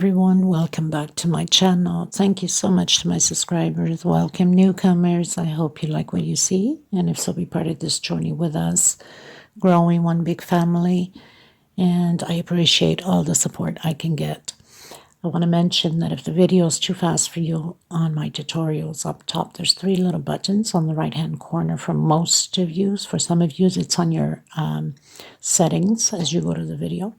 everyone, welcome back to my channel. Thank you so much to my subscribers. Welcome newcomers. I hope you like what you see, and if so, be part of this journey with us, growing one big family. And I appreciate all the support I can get. I want to mention that if the video is too fast for you on my tutorials, up top there's 3 little buttons on the right hand corner for most of you. For some of you, it's on your settings as you go to the video.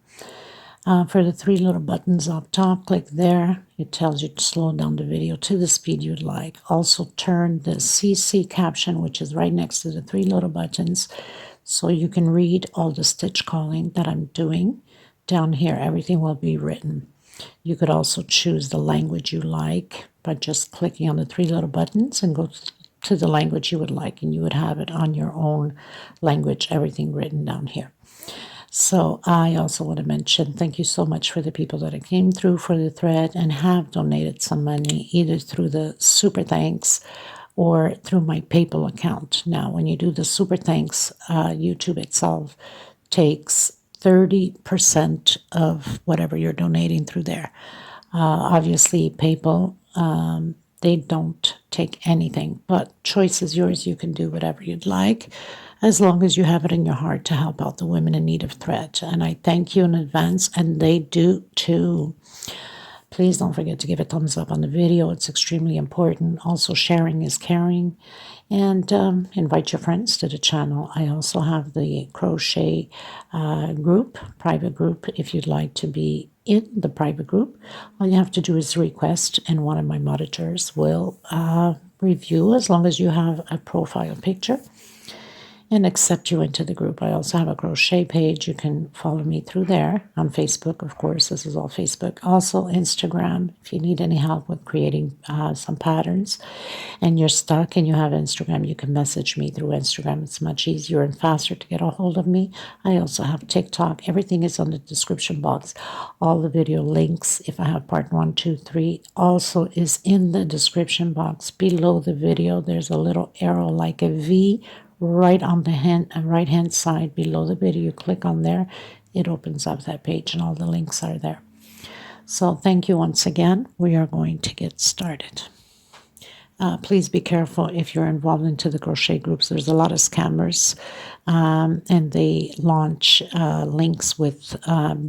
For the 3 little buttons up top, click there. It tells you to slow down the video to the speed you'd like. Also turn the CC caption, which is right next to the 3 little buttons, so you can read all the stitch calling that I'm doing. Down here, everything will be written. You could also choose the language you like by just clicking on the 3 little buttons and go to the language you would like, and you would have it on your own language, everything written down here. So I also want to mention thank you so much for the people that came through for the thread and have donated some money, either through the super thanks or through my PayPal account. Now, when you do the super thanks, YouTube itself takes 30% of whatever you're donating through there. Obviously, PayPal, they don't take anything, but choice is yours. You can do whatever you'd like, as long as you have it in your heart to help out the women in need of thread. And I thank you in advance, and they do too. Please don't forget to give a thumbs up on the video. It's extremely important. Also, sharing is caring. And invite your friends to the channel. I also have the crochet group, private group, if you'd like to be in the private group. All you have to do is request, and one of my monitors will review, as long as you have a profile picture, and accept you into the group. I also have a crochet page. You can follow me through there. On Facebook, of course. This is all Facebook. Also Instagram, if you need any help with creating some patterns and you're stuck and you have Instagram, you can message me through Instagram. It's much easier and faster to get a hold of me. I also have TikTok. Everything is on the description box. All the video links, if I have part 1, 2, 3, also is in the description box. Below the video, there's a little arrow like a V right on the right hand side below the video. You click on there, it opens up that page, and all the links are there. So thank you once again. We are going to get started. Please be careful if you're involved into the crochet groups. There's a lot of scammers, and they launch links with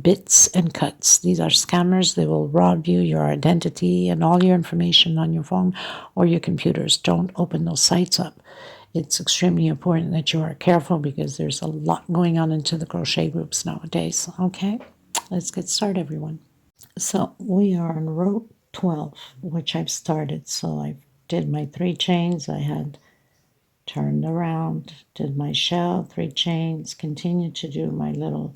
bits and cuts. These are scammers. They will rob you, your identity, and all your information on your phone or your computers. Don't open those sites up. It's extremely important that you are careful, because there's a lot going on into the crochet groups nowadays. Okay, let's get started, everyone. So we are on row 12, which I've started. So I did my 3 chains. I had turned around, did my shell, 3 chains, continued to do my little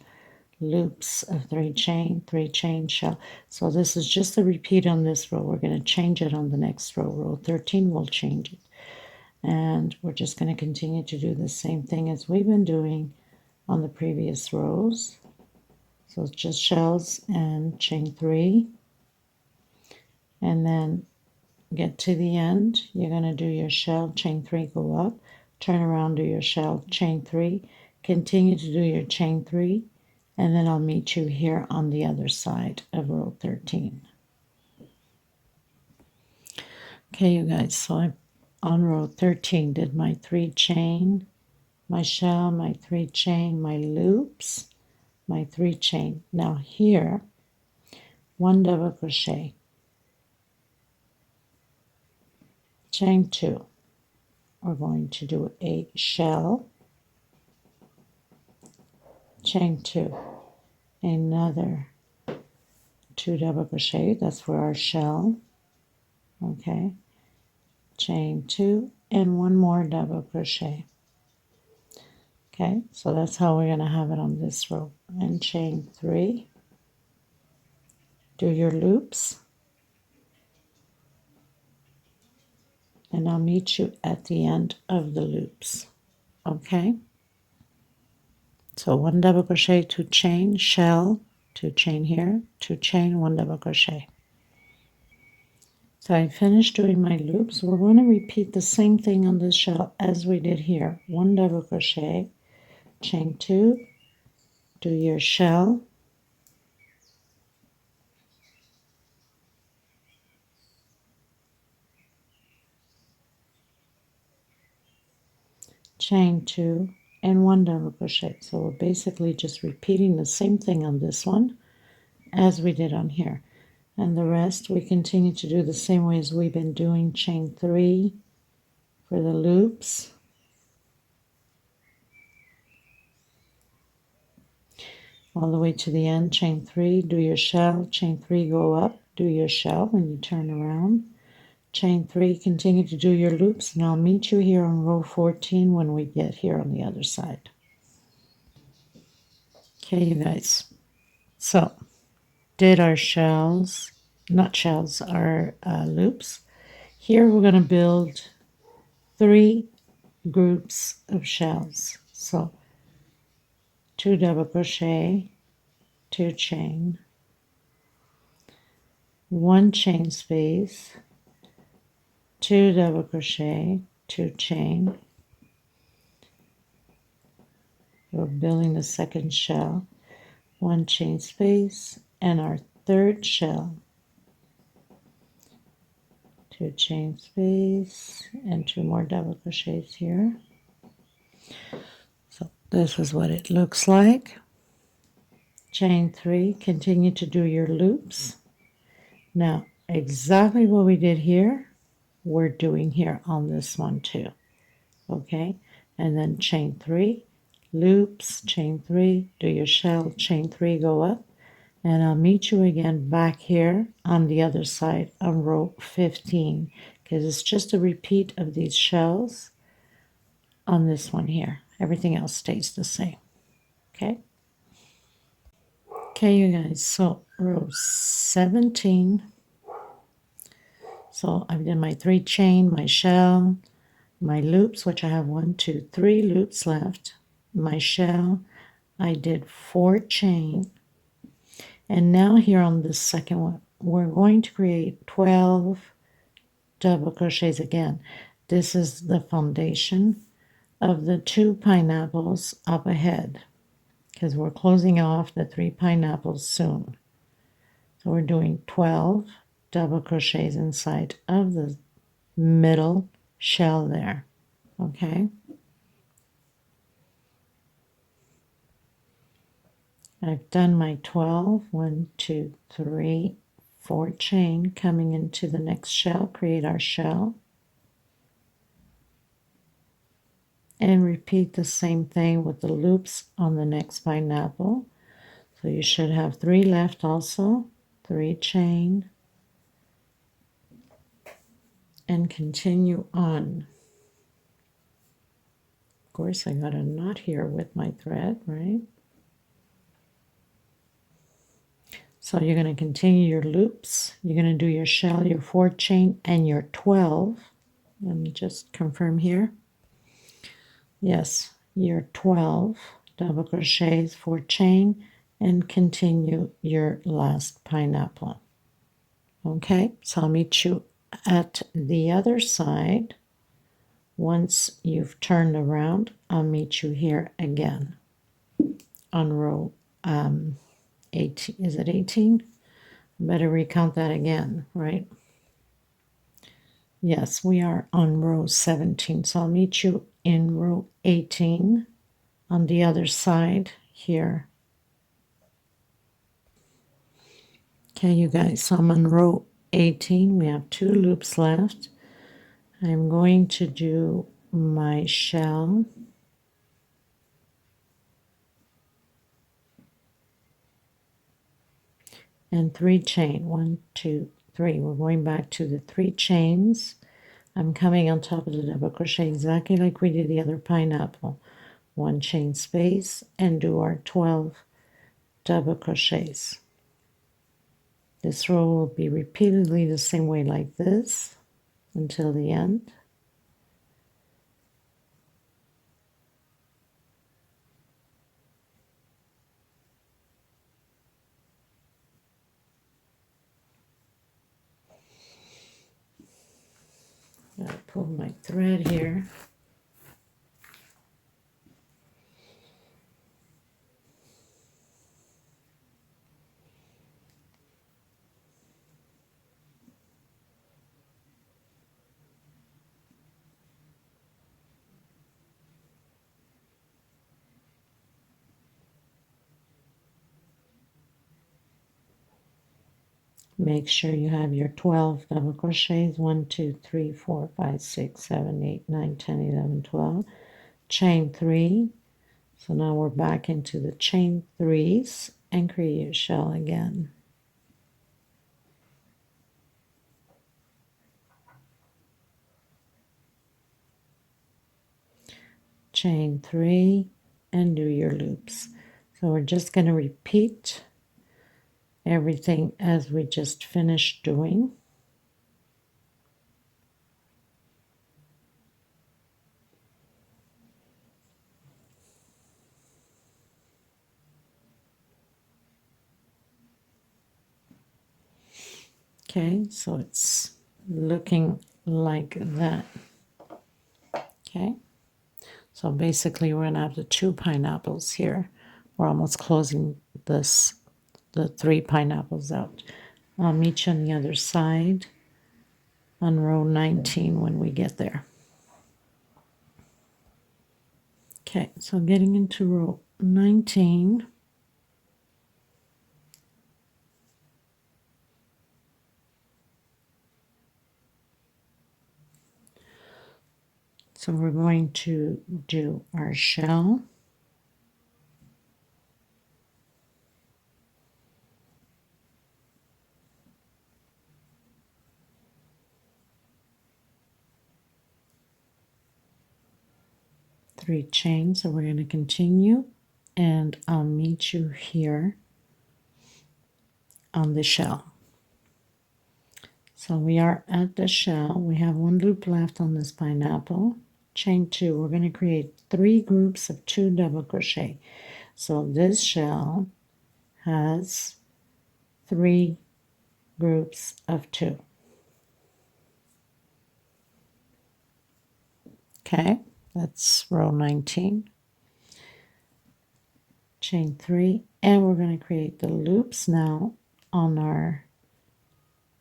loops of 3 chain shell. So this is just a repeat on this row. We're going to change it on the next row. Row 13, we'll change it. And we're just going to continue to do the same thing as we've been doing on the previous rows. So it's just shells and chain 3. And then get to the end. You're going to do your shell, chain 3, go up, turn around, do your shell, chain 3, continue to do your chain 3, and then I'll meet you here on the other side of row 13. Okay, you guys, so I'm on row 13, did my 3 chain, my shell, my 3 chain, my loops, my 3 chain. Now here, 1 double crochet, chain 2. We're going to do a shell, chain 2, another 2 double crochet. That's for our shell. Okay, chain 2, and 1 more double crochet. Okay, so that's how we're going to have it on this row. And chain 3, do your loops, and I'll meet you at the end of the loops. Okay, so 1 double crochet, 2 chain, shell, 2 chain here, 2 chain, 1 double crochet. So I finished doing my loops. We're going to repeat the same thing on this shell as we did here. 1 double crochet, chain 2, do your shell, chain 2, and 1 double crochet. So we're basically just repeating the same thing on this one as we did on here. And the rest we continue to do the same way as we've been doing. Chain 3 for the loops, all the way to the end. Chain 3, do your shell, chain 3, go up, do your shell when you turn around. Chain 3, continue to do your loops, and I'll meet you here on row 14 when we get here on the other side. Okay, you guys. So, did our shells, not shells, our loops. Here we're going to build 3 groups of shells. So, 2 double crochet, 2 chain, 1 chain space, 2 double crochet, 2 chain. We're building the second shell, 1 chain space, and our third shell, 2 chain space, and 2 more double crochets here. So this is what it looks like. Chain 3, continue to do your loops. Now exactly what we did here, we're doing here on this one too. Okay, and then chain 3, loops, chain 3, do your shell, chain 3, go up, and I'll meet you again back here on the other side on row 15, because it's just a repeat of these shells on this one here. Everything else stays the same. Okay, you guys, so row 17. So I've done my 3 chain, my shell, my loops, which I have 1, 2, 3 loops left, my shell. I did 4 chain, and now here on this second one we're going to create 12 double crochets again. This is the foundation of the 2 pineapples up ahead, because we're closing off the 3 pineapples soon. So we're doing 12 double crochets inside of the middle shell there. Okay, I've done my 12, 1, 2, 3, 4 chain coming into the next shell, create our shell, and repeat the same thing with the loops on the next pineapple. So you should have 3 left also, 3 chain, and continue on. Of course, I got a knot here with my thread, right? So you're going to continue your loops. You're going to do your shell, your 4 chain, and your 12. Let me just confirm here. Yes, your 12 double crochets, 4 chain, and continue your last pineapple. Okay, so I'll meet you at the other side. Once you've turned around, I'll meet you here again on row 18. Is it 18? Better recount that again, right? Yes, we are on row 17. So I'll meet you in row 18 on the other side here. Okay, you guys, so I'm on row 18. We have 2 loops left. I'm going to do my shell, and 3 chain. 1, 2, 3. We're going back to the 3 chains. I'm coming on top of the double crochet exactly like we did the other pineapple. 1 chain space, and do our 12 double crochets. This row will be repeatedly the same way like this until the end. I'll pull my thread here. Make sure you have your 12 double crochets, 1 2 3 4 5 6 7 8 9 10 11 12. Chain 3. So now we're back into the chain 3s and create your shell again. Chain 3 and do your loops. So we're just going to repeat everything as we just finished doing. Okay, so it's looking like that. Okay, so basically we're going to have the 2 pineapples here. We're almost closing the 3 pineapples out. I'll meet you on the other side on row 19 when we get there. Okay, so getting into row 19. So we're going to do our shell. Three chains, so we're going to continue, and I'll meet you here on the shell. So we are at the shell. We have 1 loop left on this pineapple. Chain 2. We're going to create 3 groups of 2 double crochet. So this shell has 3 groups of 2. Okay, that's row 19. Chain 3, and we're going to create the loops now on our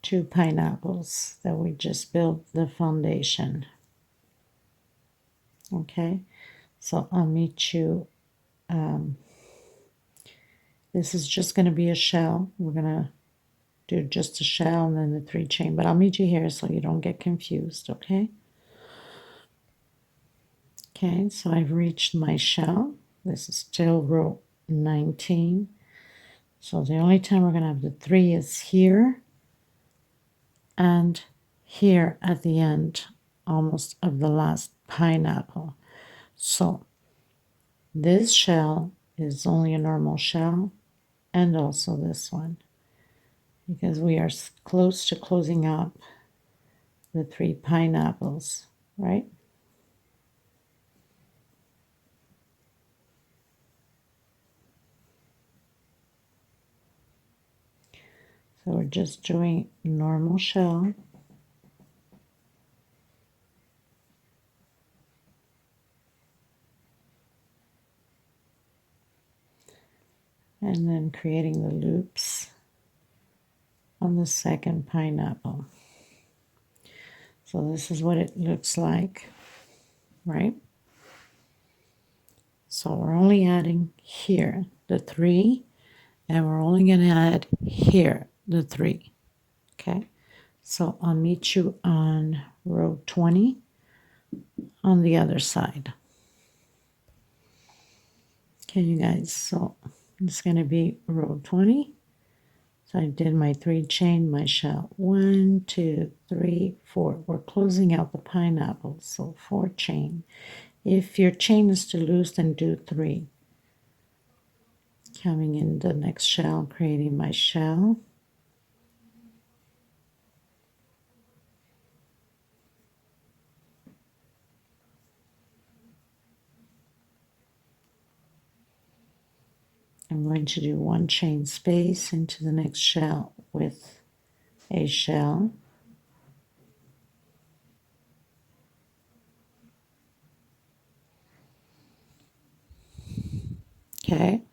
2 pineapples that we just built the foundation. Okay, so I'll meet you. This is just going to be a shell. We're going to do just a shell and then the 3 chain, but I'll meet you here so you don't get confused. Okay. Okay, so I've reached my shell. This is still row 19. So the only time we're going to have the 3 is here and here at the end almost of the last pineapple. So this shell is only a normal shell, and also this one, because we are close to closing up the 3 pineapples, right? So we're just doing normal shell. And then creating the loops on the second pineapple. So this is what it looks like, right? So we're only adding here the 3, and we're only going to add here the 3. Okay, so I'll meet you on row 20 on the other side. Okay, you guys, so it's going to be row 20. So I did my 3 chain, my shell, 1 2 3 4. We're closing out the pineapple, so 4 chain. If your chain is too loose, then do 3. Coming in the next shell, creating my shell. I'm going to do 1 chain space into the next shell with a shell. Okay,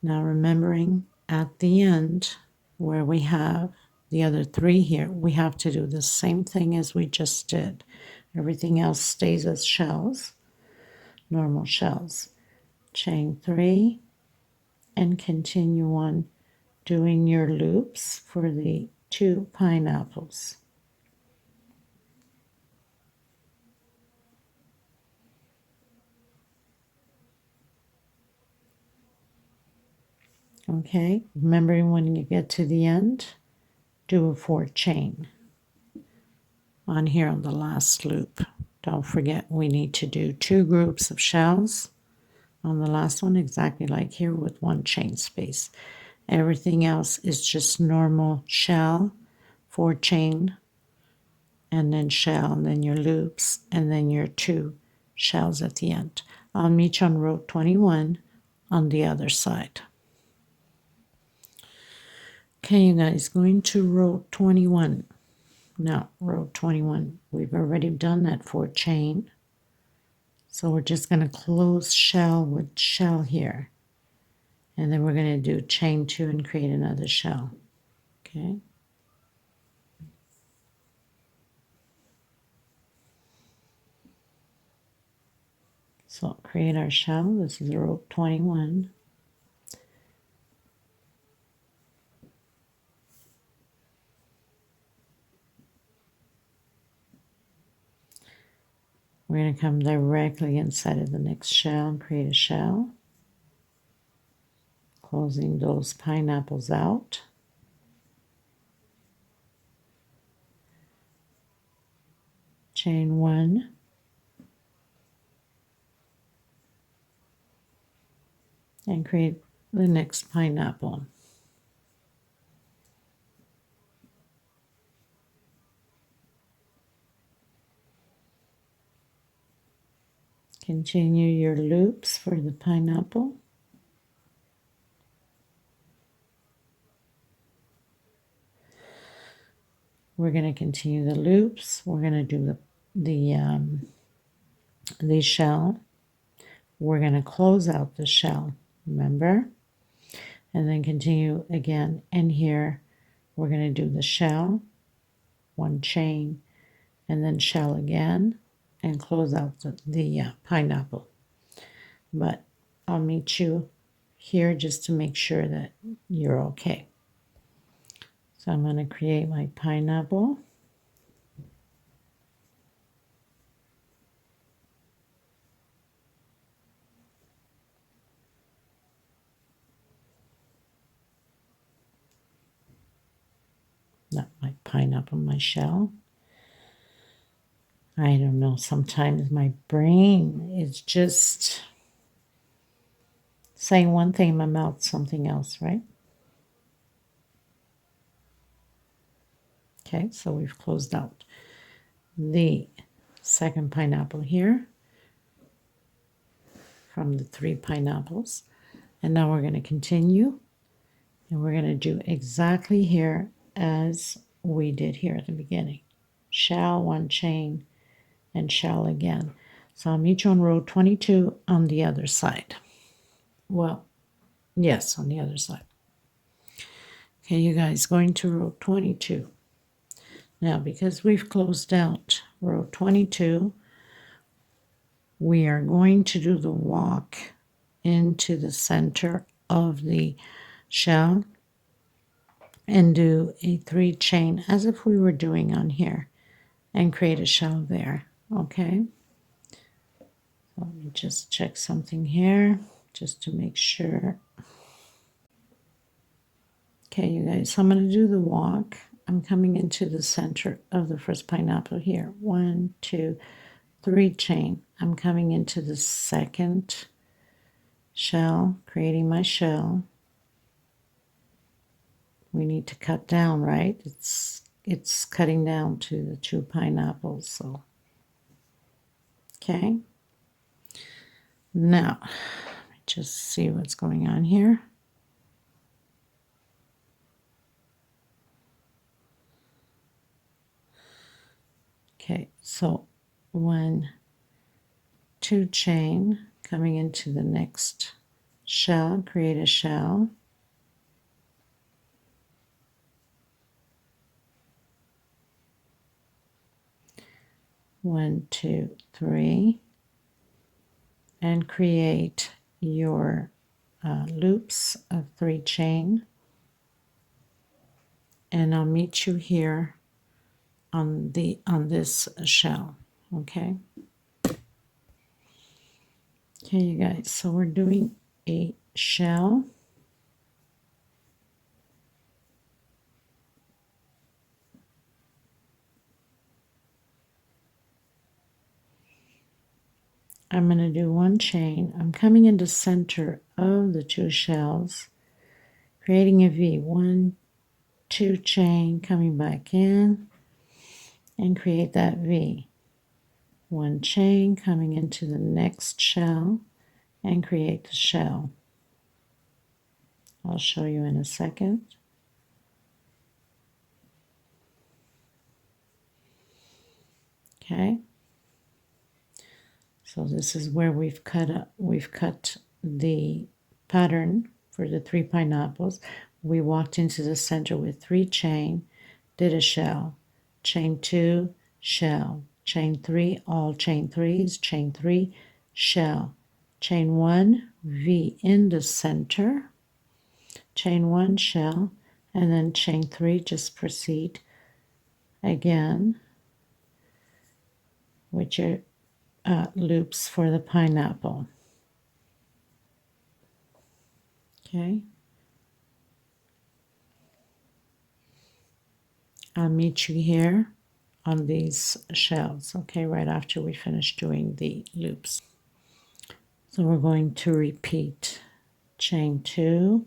now remembering at the end where we have the other 3 here, we have to do the same thing as we just did. Everything else stays as shells, normal shells. Chain 3 and continue on doing your loops for the 2 pineapples. Okay, remembering when you get to the end, do a 4 chain on here on the last loop. Don't forget we need to do 2 groups of shells on the last one, exactly like here, with 1 chain space. Everything else is just normal shell, 4 chain, and then shell, and then your loops, and then your 2 shells at the end. I'll meet you on row 21 on the other side. Okay, you guys, going to row 21. Now, row 21, we've already done that 4 chain. So we're just going to close shell with shell here. And then we're going to do chain 2 and create another shell. Okay. So create our shell. This is row 21. We're going to come directly inside of the next shell and create a shell. Closing those pineapples out. Chain 1. And create the next pineapple. Continue your loops for the pineapple. We're going to continue the loops. We're going to do the shell. We're going to close out the shell, remember? And then continue again. And here we're going to do the shell, 1 chain, and then shell again, and close out the pineapple. But I'll meet you here just to make sure that you're okay. So I'm going to create my pineapple. Not my pineapple, my shell. I don't know, sometimes my brain is just saying one thing in my mouth, something else, right? Okay, so we've closed out the second pineapple here from the 3 pineapples. And now we're going to continue, and we're going to do exactly here as we did here at the beginning. Shell, 1 chain, and shell again. So I'll meet you on row 22 on the other side. Well, yes, on the other side. Okay, you guys, going to row 22. Now, because we've closed out row 22, we are going to do the walk into the center of the shell and do a 3 chain as if we were doing on here and create a shell there. Okay, let me just check something here just to make sure. Okay, you guys, so I'm going to do the walk. I'm coming into the center of the first pineapple here. 1, 2, 3 chain. I'm coming into the second shell, creating my shell. We need to cut down, right? It's cutting down to the 2 pineapples, so okay. Now, let me just see what's going on here. Okay, so 1, 2 chain, coming into the next shell, create a shell. One, 2, 3, and create your loops of 3 chain. and I'll meet you here on this shell. Okay, you guys, so we're doing a shell. I'm going to do one chain. I'm coming into center of the 2 shells, creating a V. 1, 2 chain, coming back in and create that V. 1 chain, coming into the next shell and create the shell. I'll show you in a second. Okay. So this is where we've cut the pattern for the 3 pineapples. We walked into the center with 3 chain, did a shell, chain 2, shell, chain 3, all chain 3s, chain 3, shell, chain 1, V in the center, chain 1, shell, and then chain 3, just proceed again with your loops for the pineapple. Okay. I'll meet you here on these shells, okay, right after we finish doing the loops. So we're going to repeat chain 2,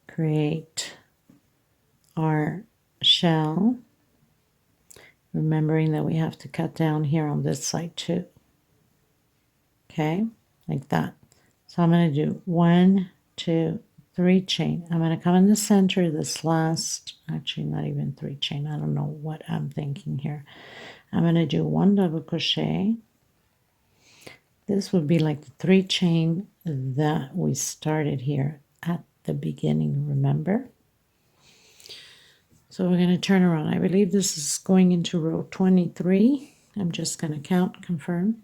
create our shell, remembering that we have to cut down here on this side too. Okay, like that. So I'm going to do 1, 2, 3 chain. I'm going to come in the center of this last, actually not even 3 chain. I don't know what I'm thinking here. I'm going to do 1 double crochet. This would be like the 3 chain that we started here at the beginning, remember? So we're going to turn around. I believe this is going into row 23. I'm just going to count, confirm.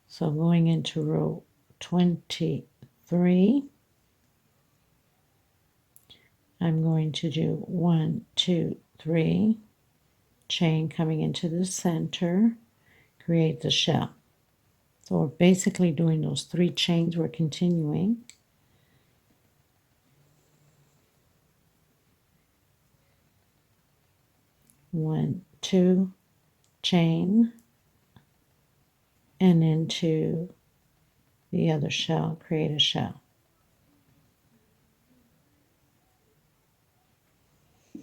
So going into row 23, I'm going to do 1, 2, 3, chain coming into the center, create the shell. So we're basically doing those 3 chains. We're continuing. One, 2, chain, and into the other shell, create a shell. I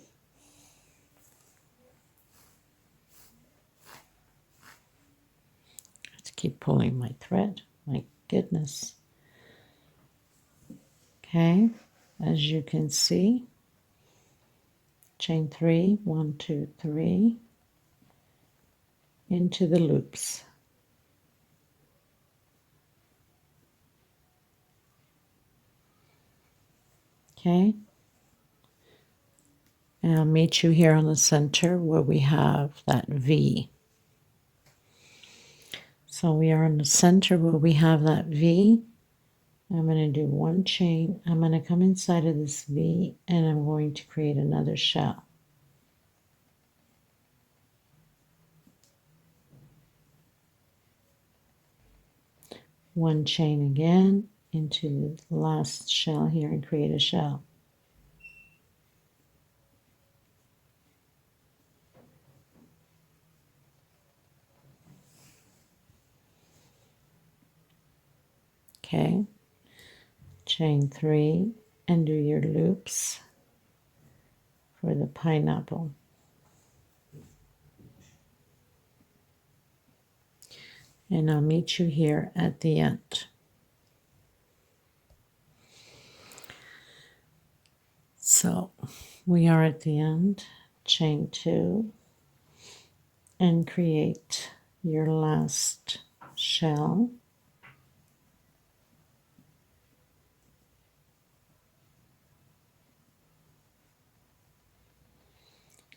have to keep pulling my thread. My goodness. Okay, as you can see, chain 3, 1, 2, 3, into the loops. Okay, and I'll meet you here on the center where we have that V. So we are in the center where we have that V. I'm going to do 1 chain. I'm going to come inside of this V and I'm going to create another shell. One chain again into the last shell here and create a shell. Okay, chain 3 and do your loops for the pineapple. And I'll meet you here at the end. So we are at the end, chain 2 and create your last shell.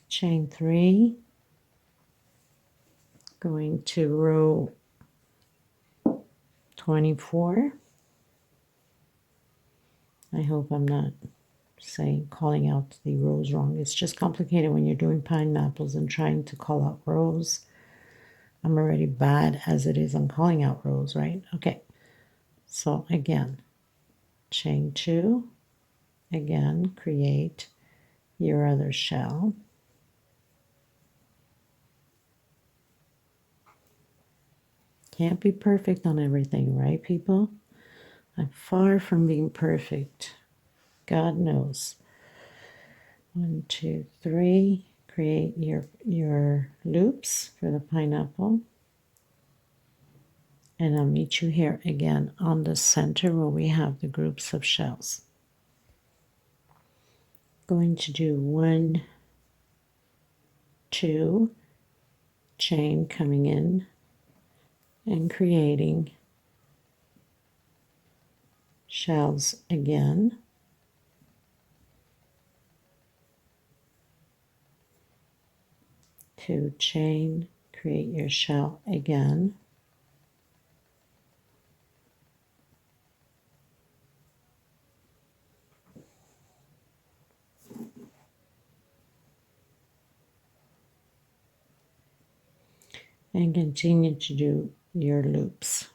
Chain 3, going to row 24. I hope I'm not saying, calling out the rows wrong. It's just complicated when you're doing pineapples and trying to call out rows. I'm already bad as it is on calling out rows, right? Okay, so again, chain 2, again, create your other shell. Can't be perfect on everything, right, people? I'm far from being perfect. God knows. 1, 2, 3. Create your loops for the pineapple. And I'll meet you here again on the center where we have the groups of shells. Going to do 1, 2, chain coming in and creating shells again. 2, chain, create your shell again. And continue to do your loops.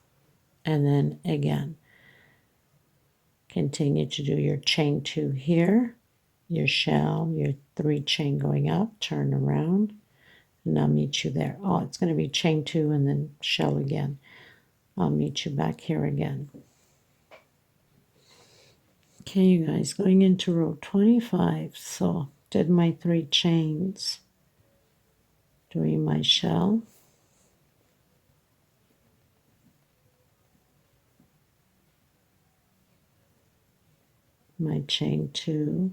And then again, continue to do your chain 2 here, your shell, your 3 chain going up, turn around, and I'll meet you there. Oh, it's going to be chain 2 and then shell again. I'll meet you back here again. Okay, you guys, going into row 25. So did my 3 chains, doing my shell, my chain 2,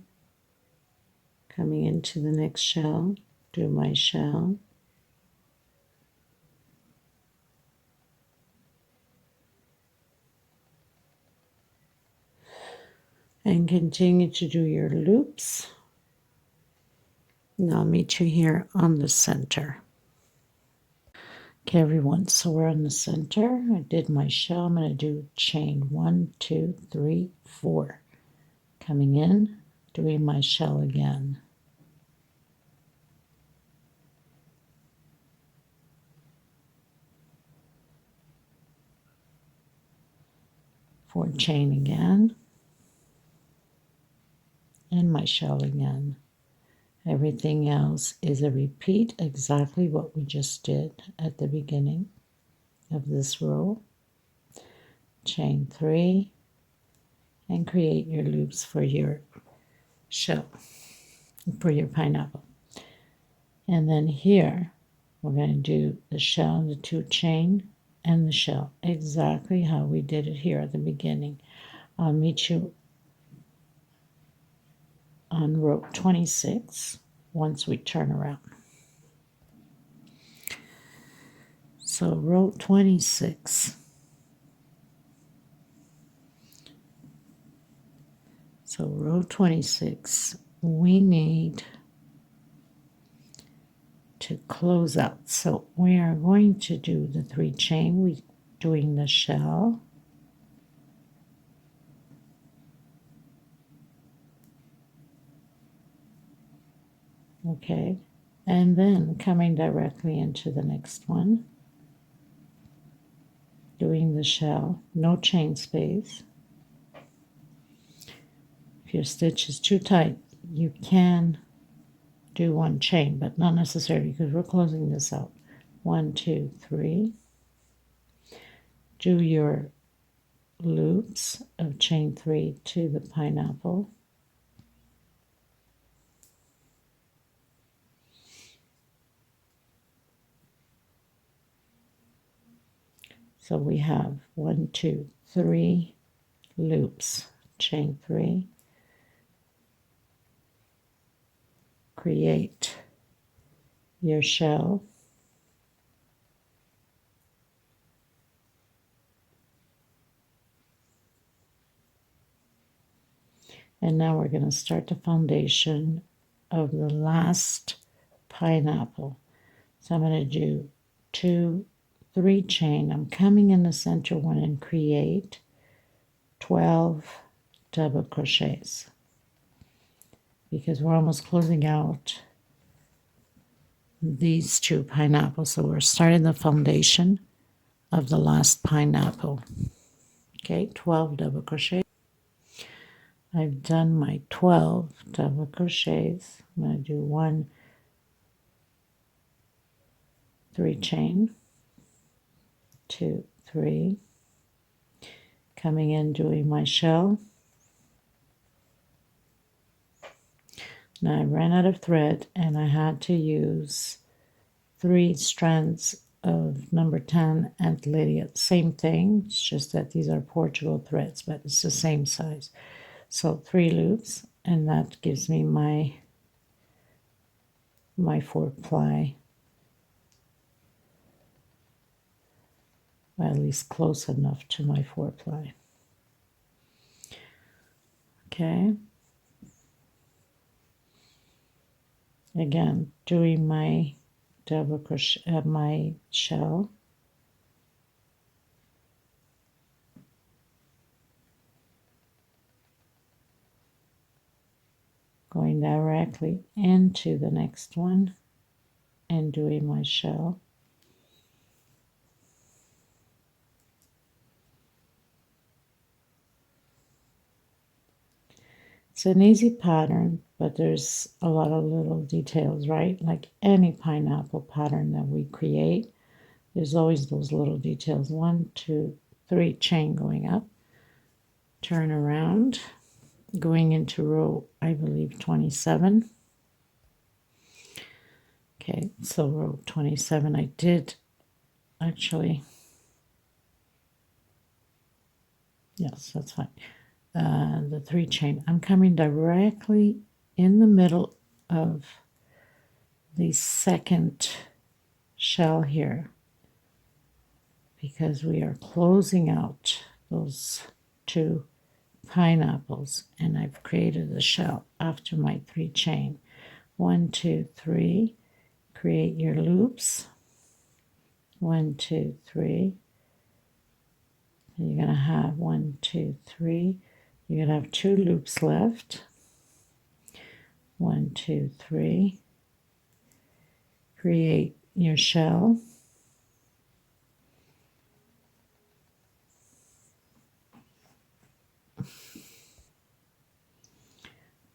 coming into the next shell, do my shell, and continue to do your loops. And I'll meet you here on the center. Okay, everyone, so we're on the center. I did my shell. I'm going to do chain 1, 2, 3, 4. Coming in, doing my shell again. Four chain again, and my shell again. Everything else is a repeat, exactly what we just did at the beginning of this row. Chain 3, and create your loops for your shell, for your pineapple. And then here, we're going to do the shell, the 2 chain, and the shell, exactly how we did it here at the beginning. I'll meet you on row 26 once we turn around. So row 26. So row 26, we need to close out. So we are going to do the 3 chain, we doing the shell. Okay, and then coming directly into the next one, doing the shell, no chain space. If your stitch is too tight, you can do 1 chain, but not necessarily because we're closing this out. 1, 2, 3. Do your loops of chain 3 to the pineapple. So we have 1, 2, 3 loops, chain 3, create your shell, and now we're going to start the foundation of the last pineapple. So I'm going to do 2, 3 chain. I'm coming in the center one and create 12 double crochets. because we're almost closing out these 2 pineapples. So we're starting the foundation of the last pineapple. Okay, 12 double crochet. I've done my 12 double crochets. I'm going to do 1 3 chain, 2 3, coming in doing my shell. Now I ran out of thread and I had to use 3 strands of number 10 and Lydia. Same thing, it's just that these are Portugal threads, but it's the same size. So 3 loops, and that gives me my 4 ply, or at least close enough to my 4 ply. Okay. Again, doing my double crochet, my shell. Going directly into the next one and doing my shell. It's an easy pattern, but there's a lot of little details, right? Like any pineapple pattern that we create, there's always those little details. 1 2 3 chain going up, turn around, going into row, I believe 27. Okay, so row 27, I did actually, yes, that's fine. The 3 chain, I'm coming directly in the middle of the second shell here, because we are closing out those 2 pineapples, and I've created a shell after my 3 chain. 1 2 3, create your loops. 1 2 3, and you're going to have 1 2 3, you're going to have 2 loops left. 1 2 3, create your shell.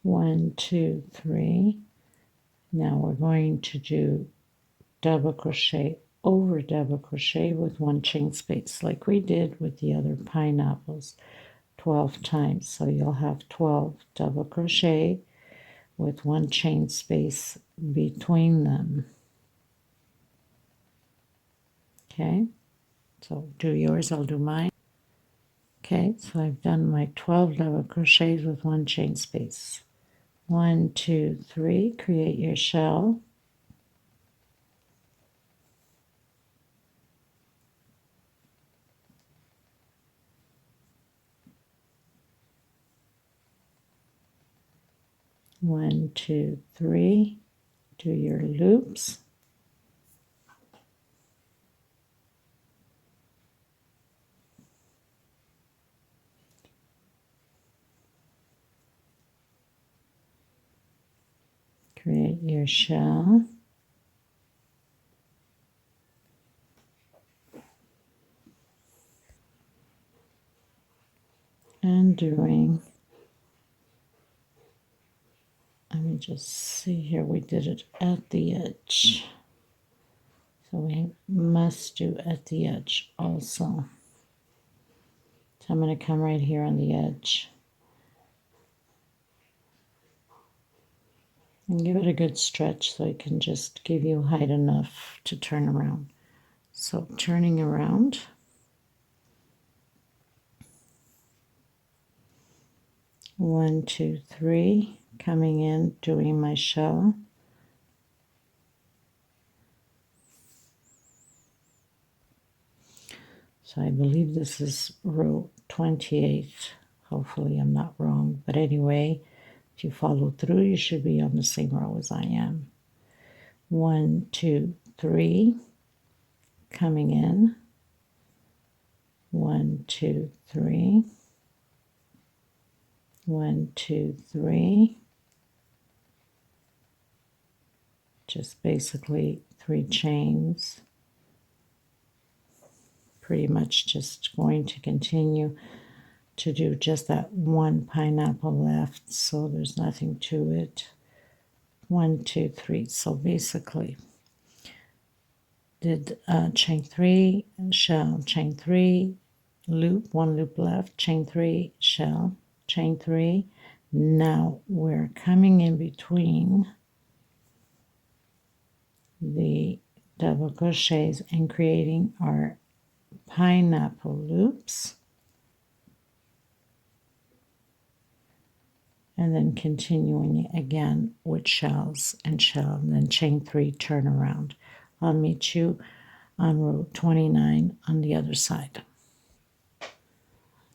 1 2 3, now we're going to do double crochet over double crochet with 1 chain space, like we did with the other pineapples 12 times. So you'll have 12 double crochet with 1 chain space between them. Okay, so do yours, I'll do mine. Okay, so I've done my 12 double crochets with 1 chain space. 1 2 3, create your shell. 1 2 3, do your loops. Create your shell. And doing, let me just see here, we did it at the edge. So we must do at the edge also. So I'm going to come right here on the edge and give it a good stretch so it can just give you height enough to turn around. So turning around, one, two, three, coming in, doing my shell. So I believe this is row 28. Hopefully I'm not wrong. But anyway, if you follow through, you should be on the same row as I am. 1, 2, 3, coming in. 1, 2, 3. 1, 2, 3. just basically 3 chains. Pretty much just going to continue to do just that one pineapple left, so there's nothing to it. 1, 2, 3. So basically did chain 3, shell, chain 3, loop, 1 loop left, chain 3, shell, chain 3. Now we're coming in between the double crochets and creating our pineapple loops, and then continuing again with shells and shell, and then chain 3, turn around. I'll meet you on row 29 on the other side.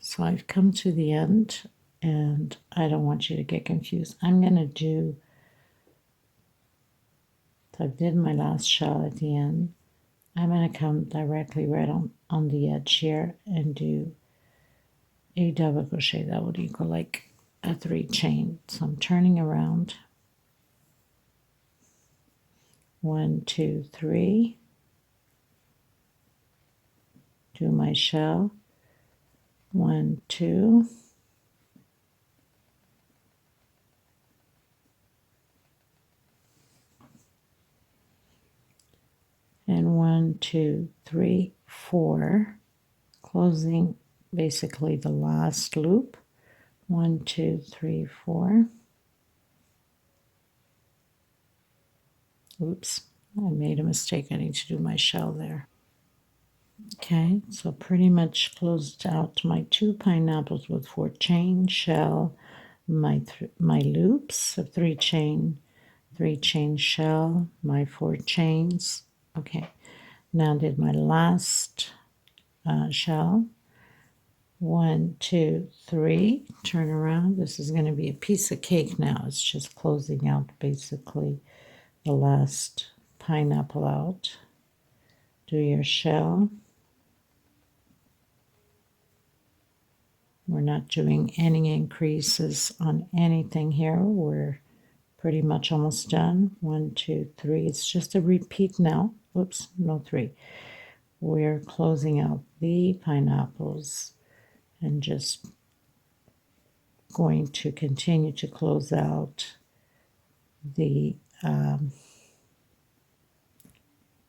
So I've come to the end, and I don't want you to get confused. I'm going to do, so I did my last shell at the end. I'm going to come directly right on the edge here and do a double crochet. That would equal like a 3 chain. So I'm turning around. 1, 2, 3. Do my shell. 1, 2. And 1, 2, 3, 4. Closing basically the last loop. 1, 2, 3, 4. Oops, I made a mistake. I need to do my shell there. Okay, so pretty much closed out my 2 pineapples with 4 chain, shell, my loops of 3 chain, 3 chain, shell, my 4 chains. Okay, now did my last shell. 1, 2, 3, turn around. This is going to be a piece of cake now. It's just closing out basically the last pineapple out. Do your shell. We're not doing any increases on anything here. We're pretty much almost done. 1, 2, 3. It's just a repeat now. Oops, no 3. We're closing out the pineapples and just going to continue to close out the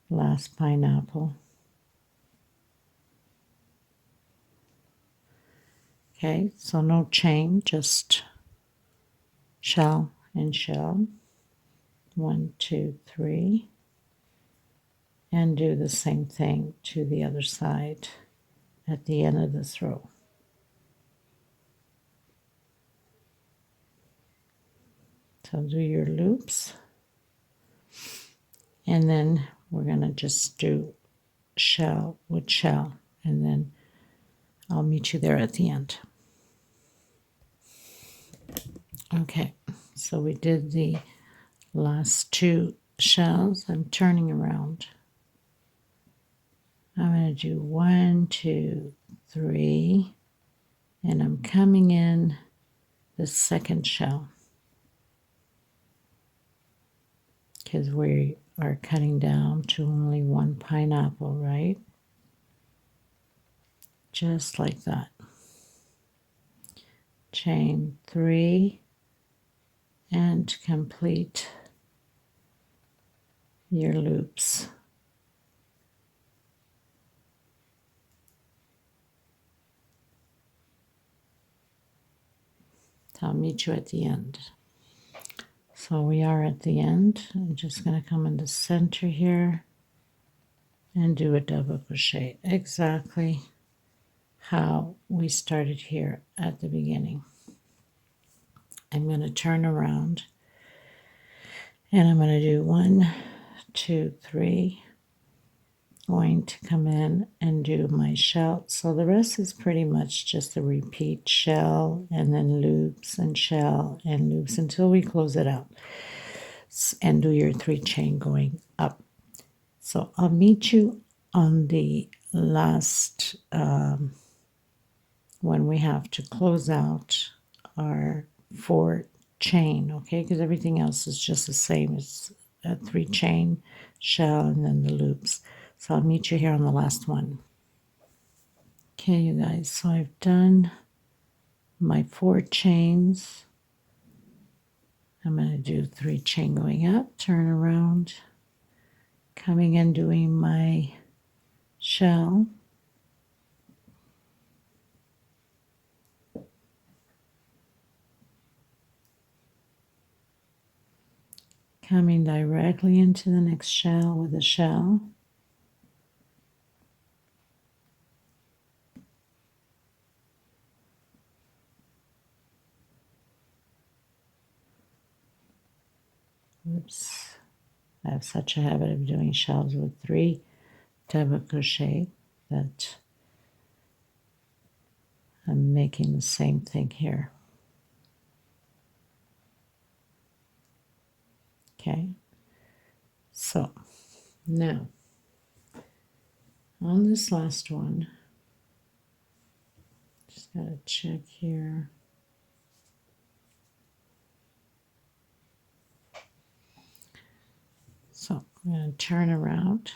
last pineapple. Okay, so no chain, just shell and shell. 1, 2, 3. And do the same thing to the other side at the end of this row. So do your loops, and then we're going to just do shell with shell, and then I'll meet you there at the end. Okay, so we did the last 2 shells. I'm turning around. I'm going to do 1, 2, 3, and I'm coming in the second shell because we are cutting down to only 1 pineapple, right? Just like that. Chain 3 and complete your loops. I'll meet you at the end. So we are at the end. I'm just going to come in the center here and do a double crochet exactly how we started here at the beginning. I'm going to turn around and I'm going to do 1, 2, 3. Going to come in and do my shell. So the rest is pretty much just a repeat, shell and then loops and shell and loops until we close it out, and do your 3 chain going up. So I'll meet you on the last when we have to close out our 4 chain, okay, because everything else is just the same. It's a 3 chain shell and then the loops. So I'll meet you here on the last one. Okay, you guys, so I've done my 4 chains. I'm going to do 3 chain going up, turn around, coming in doing my shell, coming directly into the next shell with a shell, oops, I have such a habit of doing shells with 3 double crochet that I'm making the same thing here. Okay, so now on this last one, just gotta check here. So I'm going to turn around.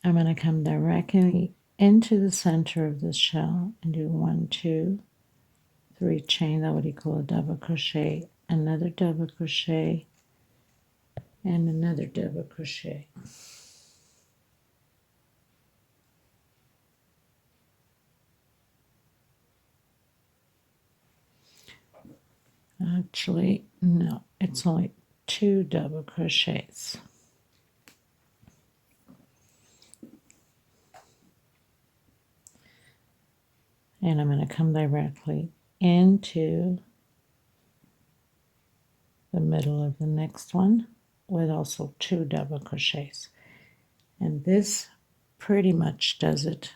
I'm going to come directly into the center of the shell and do 1, 2, 3 chain. That would equal a double crochet, another double crochet, and another double crochet. Actually, no, it's only 2 double crochets. And I'm going to come directly into the middle of the next one with also 2 double crochets. And this pretty much does it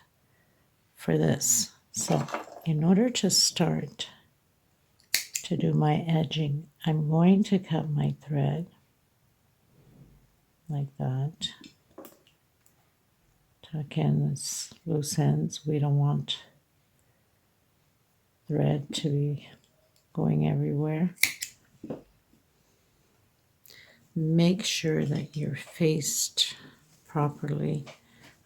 for this. So in order to start to do my edging, I'm going to cut my thread like that. Tuck in this loose ends. We don't want thread to be going everywhere. Make sure that you're faced properly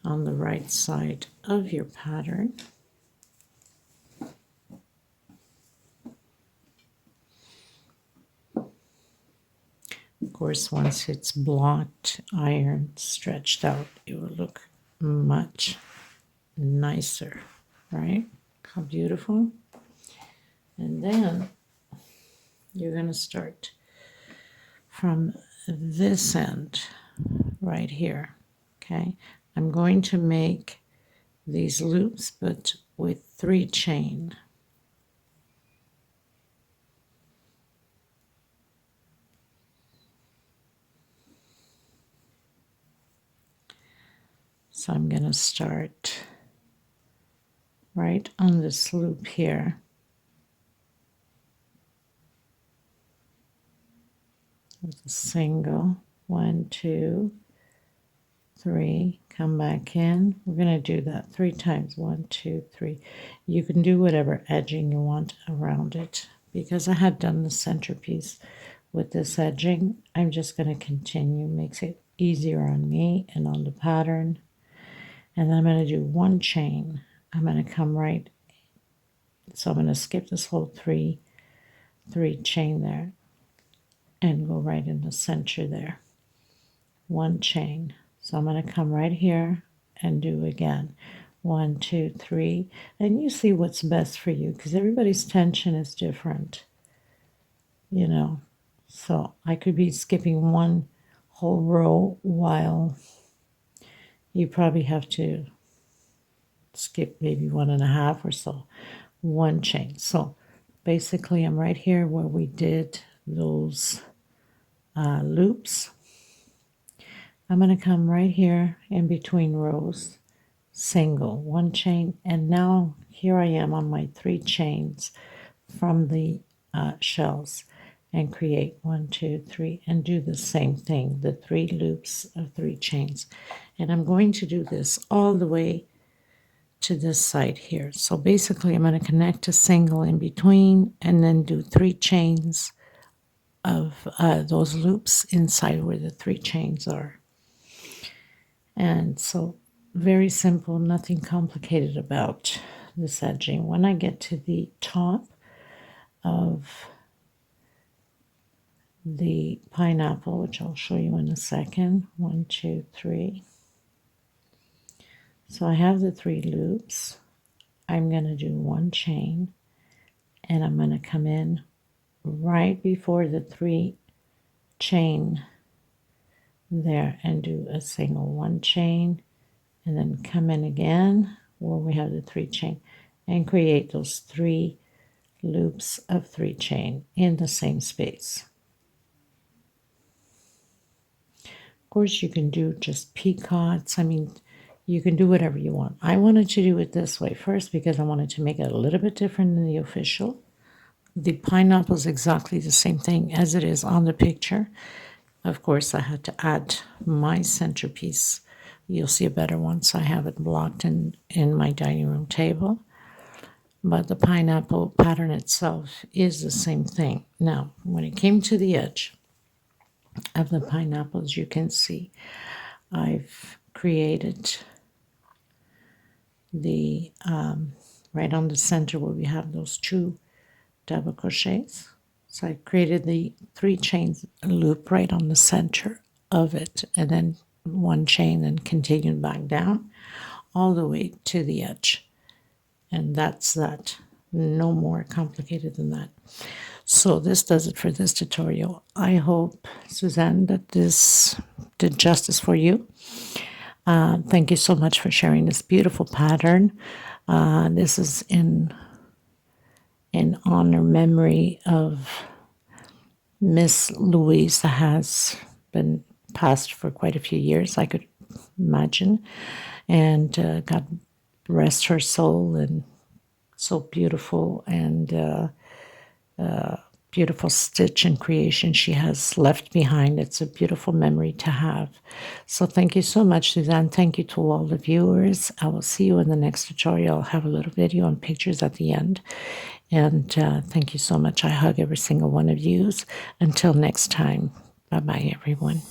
on the right side of your pattern. Of course, once it's blocked, ironed, stretched out, it will look much nicer, right? How beautiful. And then you're going to start from this end right here, okay? I'm going to make these loops, but with 3 chain. So I'm going to start right on this loop here. With a single, 1, 2, 3, come back in. We're going to do that 3 times, 1, 2, 3. You can do whatever edging you want around it. Because I had done the centerpiece with this edging, I'm just going to continue. Makes it easier on me and on the pattern. And then I'm going to do 1 chain. I'm going to come right, so I'm going to skip this whole 3 chain there and go right in the center there. 1 chain. So I'm going to come right here and do again 1, 2, 3, and you see what's best for you, because everybody's tension is different, you know. So I could be skipping 1 whole row while you probably have to skip maybe 1.5 or so. 1 chain. So basically I'm right here where we did those loops. I'm going to come right here in between rows, single, 1 chain, and now here I am on my 3 chains from the shells, and create 1, 2, 3, and do the same thing, the 3 loops of 3 chains. And I'm going to do this all the way to this side here. So basically I'm going to connect a single in between and then do 3 chains of those loops inside where the 3 chains are. And so very simple, nothing complicated about this edging. When I get to the top of the pineapple, which I'll show you in a second, 1, 2, 3. So I have the 3 loops. I'm going to do 1 chain, and I'm going to come in right before the 3 chain there and do a single 1 chain, and then come in again where we have the 3 chain and create those 3 loops of 3 chain in the same space. Of course, you can do just picots. I mean, you can do whatever you want. I wanted to do it this way first because I wanted to make it a little bit different than the official. The pineapple is exactly the same thing as it is on the picture. Of course, I had to add my centerpiece. You'll see a better one, so I have it blocked in my dining room table. But the pineapple pattern itself is the same thing. Now, when it came to the edge of the pineapples, you can see I've created the right on the center where we have those 2 double crochets. So I created the 3 chains loop right on the center of it, and then 1 chain and continued back down all the way to the edge. And that's that. No more complicated than that. So this does it for this tutorial. I hope, Suzanne, that this did justice for you. Thank you so much for sharing this beautiful pattern. This is in honor memory of Miss Louise, that has been passed for quite a few years, I could imagine. And God rest her soul, and so beautiful and beautiful stitch and creation she has left behind. It's a beautiful memory to have. So thank you so much, Suzanne. Thank you to all the viewers. I will see you in the next tutorial. I'll have a little video and pictures at the end. And thank you so much. I hug every single one of you. Until next time, bye-bye, everyone.